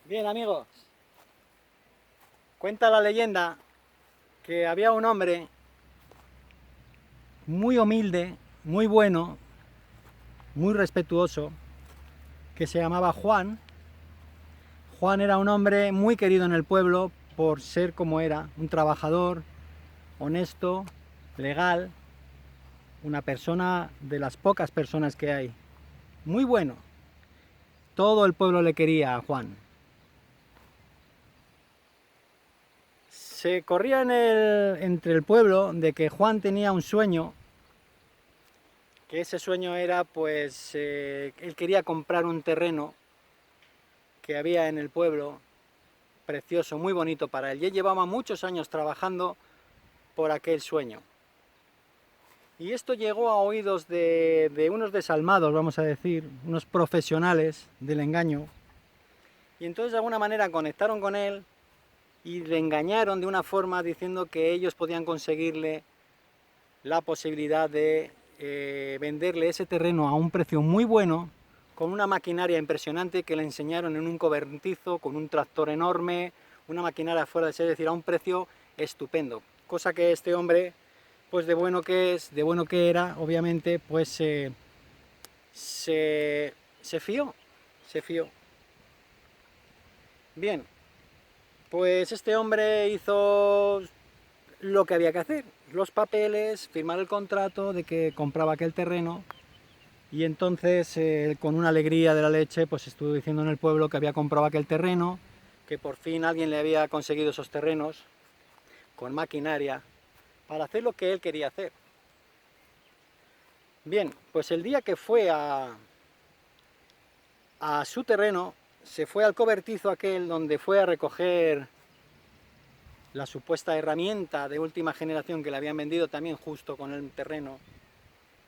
Bien, amigos, cuenta la leyenda que había un hombre muy humilde, muy bueno, muy respetuoso, que se llamaba Juan. Juan era un hombre muy querido en el pueblo por ser como era, un trabajador, honesto, legal, una persona de las pocas personas que hay. Muy bueno. Todo el pueblo le quería a Juan. Se corría entre el pueblo de que Juan tenía un sueño, que ese sueño era pues él quería comprar un terreno que había en el pueblo, precioso, muy bonito para él. Y él llevaba muchos años trabajando por aquel sueño. Y esto llegó a oídos de unos desalmados, vamos a decir, unos profesionales del engaño. Y entonces de alguna manera conectaron con él y le engañaron de una forma diciendo que ellos podían conseguirle la posibilidad de venderle ese terreno a un precio muy bueno, con una maquinaria impresionante que le enseñaron en un cobertizo, con un tractor enorme, una maquinaria fuera de serie, es decir, a un precio estupendo. Cosa que este hombre, pues de bueno que es, de bueno que era, obviamente, pues se fió, se fió. Bien, pues este hombre hizo lo que había que hacer, los papeles, firmar el contrato de que compraba aquel terreno. Y entonces, con una alegría de la leche, pues estuvo diciendo en el pueblo que había comprado aquel terreno, que por fin alguien le había conseguido esos terrenos con maquinaria para hacer lo que él quería hacer. Bien, pues el día que fue a su terreno, se fue al cobertizo aquel donde fue a recoger la supuesta herramienta de última generación que le habían vendido también justo con el terreno.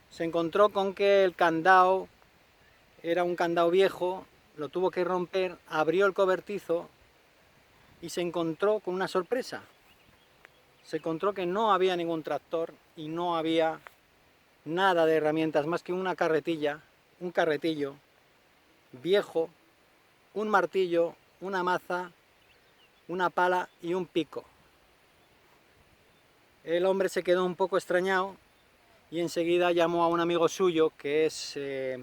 Se encontró con que el candado era un candado viejo, lo tuvo que romper, abrió el cobertizo y se encontró con una sorpresa. Se encontró que no había ningún tractor y no había nada de herramientas más que una carretilla, un carretillo viejo, un martillo, una maza, una pala y un pico. El hombre se quedó un poco extrañado y enseguida llamó a un amigo suyo que este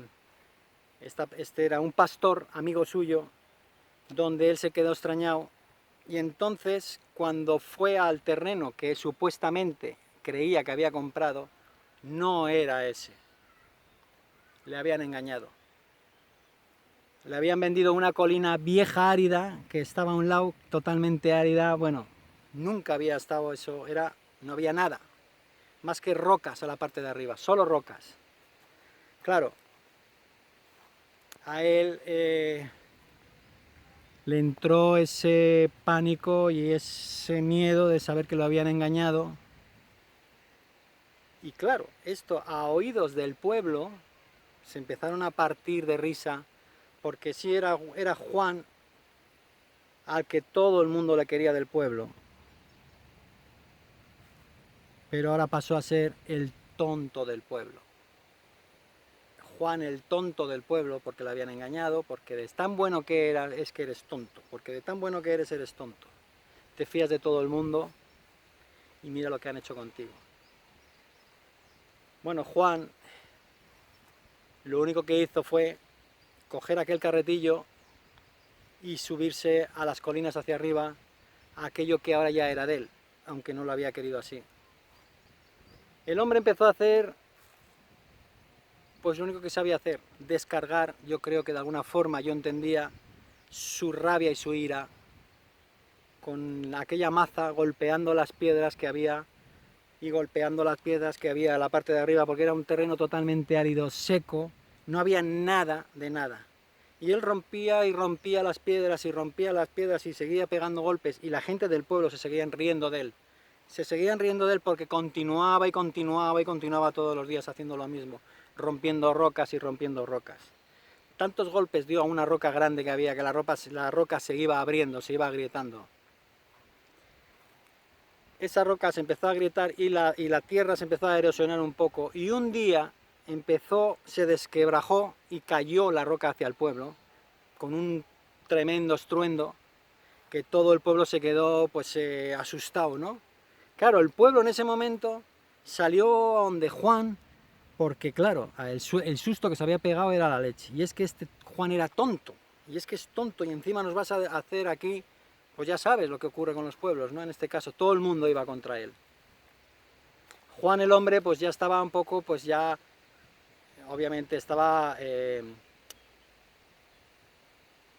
era un pastor, amigo suyo, donde él se quedó extrañado. Y entonces, cuando fue al terreno que supuestamente creía que había comprado, no era ese. Le habían engañado. Le habían vendido una colina vieja árida que estaba a un lado, totalmente árida. Bueno, nunca había estado eso, no había nada, más que rocas a la parte de arriba, solo rocas. Claro, a él le entró ese pánico y ese miedo de saber que lo habían engañado. Y claro, esto a oídos del pueblo se empezaron a partir de risa, porque sí era Juan al que todo el mundo le quería del pueblo, pero ahora pasó a ser el tonto del pueblo. Juan el tonto del pueblo porque le habían engañado, porque de tan bueno que era es que eres tonto, porque de tan bueno que eres tonto. Te fías de todo el mundo y mira lo que han hecho contigo. Bueno, Juan lo único que hizo fue coger aquel carretillo y subirse a las colinas hacia arriba a aquello que ahora ya era de él, aunque no lo había querido así. El hombre empezó a hacer pues lo único que sabía hacer, descargar, yo creo que de alguna forma yo entendía su rabia y su ira con aquella maza golpeando las piedras que había y golpeando las piedras que había a la parte de arriba porque era un terreno totalmente árido, seco, no había nada de nada. Y él rompía y rompía las piedras y rompía las piedras y seguía pegando golpes y la gente del pueblo se seguían riendo de él. Se seguían riendo de él porque continuaba y continuaba y continuaba todos los días haciendo lo mismo, rompiendo rocas y rompiendo rocas. Tantos golpes dio a una roca grande que había que la roca se iba abriendo, se iba agrietando. Esa roca se empezó a agrietar y la tierra se empezó a erosionar un poco y un día se desquebrajó y cayó la roca hacia el pueblo con un tremendo estruendo, que todo el pueblo se quedó pues asustado, ¿no? Claro, el pueblo en ese momento salió a donde Juan, porque claro, el susto que se había pegado era la leche. Y es que este Juan era tonto, y es que es tonto, y encima nos vas a hacer aquí, pues ya sabes lo que ocurre con los pueblos, ¿no? En este caso, todo el mundo iba contra él. Juan el hombre, pues ya estaba un poco, pues ya, obviamente estaba,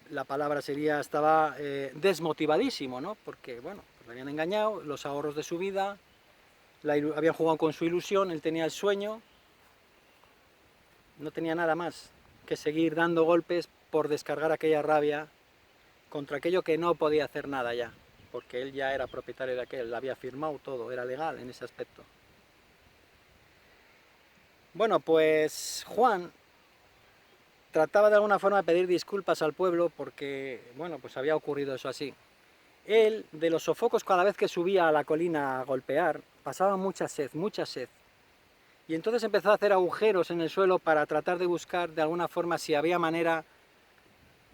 la palabra sería, estaba desmotivadísimo, ¿no? Porque, bueno, pues le habían engañado, los ahorros de su vida, habían jugado con su ilusión, él tenía el sueño, no tenía nada más que seguir dando golpes por descargar aquella rabia contra aquello que no podía hacer nada ya, porque él ya era propietario de aquel, había firmado todo, era legal en ese aspecto. Bueno, pues Juan trataba de alguna forma de pedir disculpas al pueblo porque, bueno, pues había ocurrido eso así. Él, de los sofocos, cada vez que subía a la colina a golpear, pasaba mucha sed, mucha sed. Y entonces empezó a hacer agujeros en el suelo para tratar de buscar de alguna forma si había manera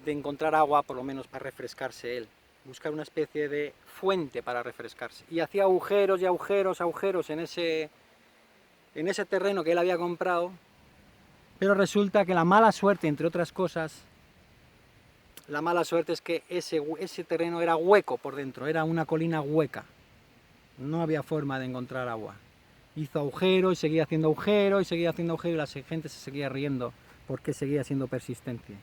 de encontrar agua, por lo menos para refrescarse él. Buscar una especie de fuente para refrescarse. Y hacía agujeros y agujeros, agujeros en ese terreno que él había comprado. Pero resulta que la mala suerte, entre otras cosas, la mala suerte es que ese terreno era hueco por dentro, era una colina hueca. No había forma de encontrar agua. Hizo agujero y seguía haciendo agujero y seguía haciendo agujero y la gente se seguía riendo porque seguía siendo persistente.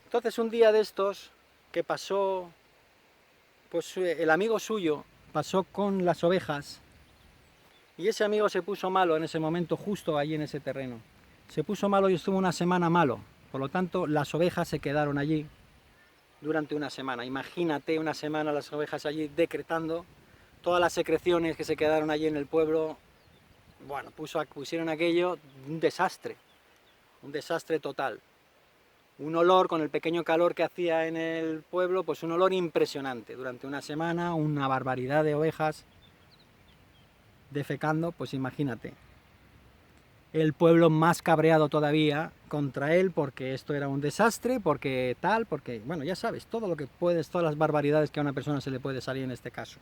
Entonces un día de estos que pasó, pues el amigo suyo pasó con las ovejas y ese amigo se puso malo en ese momento justo allí en ese terreno. Se puso malo y estuvo una semana malo. Por lo tanto, las ovejas se quedaron allí durante una semana. Imagínate una semana las ovejas allí decretando todas las secreciones que se quedaron allí en el pueblo. Bueno, pusieron aquello un desastre total. Un olor, con el pequeño calor que hacía en el pueblo, pues un olor impresionante. Durante una semana, una barbaridad de ovejas defecando, pues imagínate. El pueblo más cabreado todavía contra él porque esto era un desastre, porque tal, porque, bueno, ya sabes, todo lo que puedes, todas las barbaridades que a una persona se le puede salir en este caso.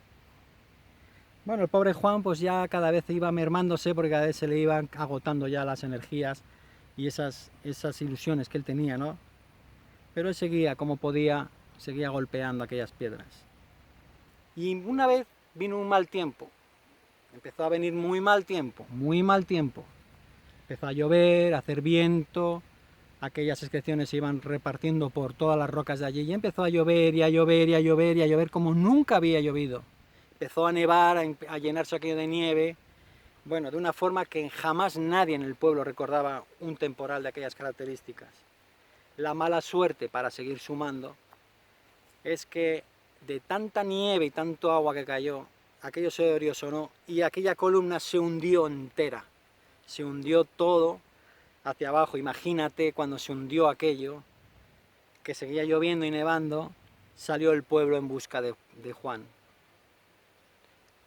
Bueno, el pobre Juan pues ya cada vez iba mermándose porque cada vez se le iban agotando ya las energías y esas ilusiones que él tenía, ¿no? Pero él seguía como podía, seguía golpeando aquellas piedras. Y una vez vino un mal tiempo, empezó a venir muy mal tiempo, muy mal tiempo. Empezó a llover, a hacer viento, aquellas excreciones se iban repartiendo por todas las rocas de allí y empezó a llover y a llover y a llover y a llover como nunca había llovido. Empezó a nevar, a llenarse aquello de nieve, bueno, de una forma que jamás nadie en el pueblo recordaba un temporal de aquellas características. La mala suerte, para seguir sumando, es que de tanta nieve y tanto agua que cayó, aquello se erosionó y aquella columna se hundió entera. Se hundió todo hacia abajo. Imagínate cuando se hundió aquello, que seguía lloviendo y nevando, salió el pueblo en busca de Juan.